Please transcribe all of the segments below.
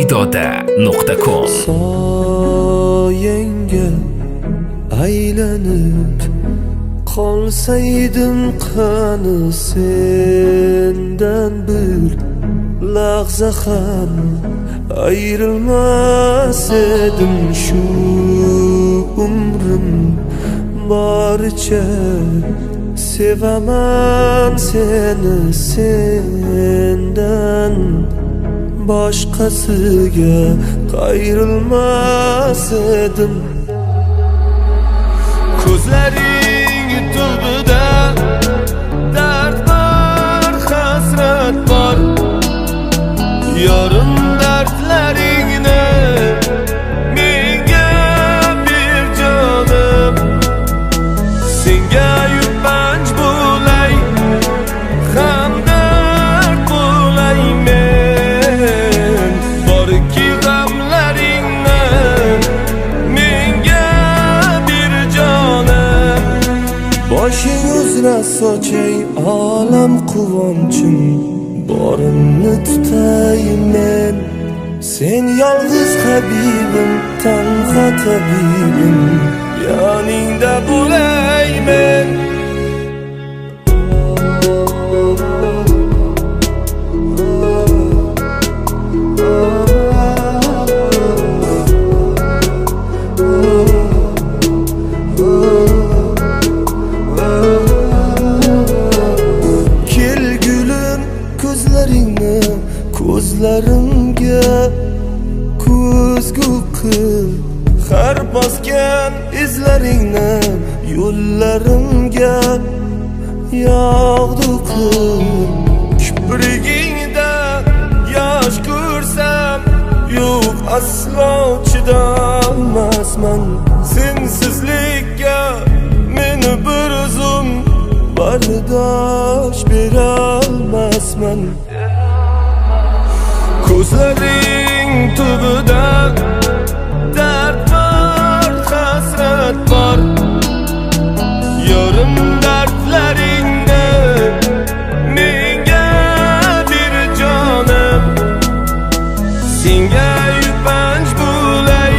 foydada.com. Soyangga aylanib qolsaydim qani sendan bir lahza ham ayrilmas edim. Shu umrim boricha sevaman seni, sendan boshqasiga qayrilmas edim. Ko'zlaring tubida dard bor, hasrat bor. Yorim dardlaringni menga bir jonim. Senga yupanch bo'lay, hamdard bo'lay men. Borki g'amlaringni menga bir jonim. Boshing uzra sochay olam quvonchim, borimni tutay men. Sen yolg'iz habibim, tanho tabibim, yoningda bo'lay men. Kel gulim, ko'zlaringni ko'zlarimga ko'zgu qil. Har bosgan izlaringni yo'llarimga yog'du qil. Kiprigingda yosh ko'rsam yo'q, aslo chidolmasman. Sensizlikka meni bir o'zim bardosh berolmasman. Ko'zlaring tubida dard bor, hasrat bor. Yorim dardlaringni menga bir jonim. Senga yupanch bo'lay,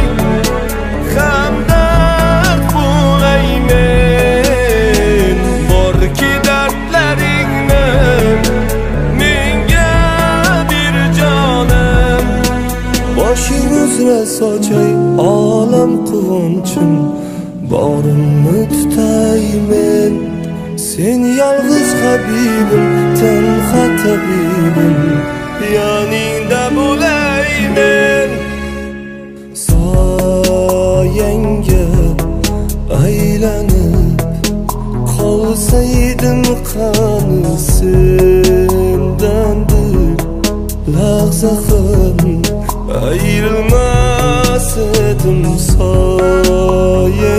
hamdard bo'lay men. Borki dardlaringni menga bir jonim. Boshing uzra sochay olam quvonchim, borimni tutay men. Sen yolg'iz habibim, tanho tabibim, yoningda bo'lay men. Soyangga aylanib qolsaydim qani sendan bir lahza ham ayrilmas edim. Soyangga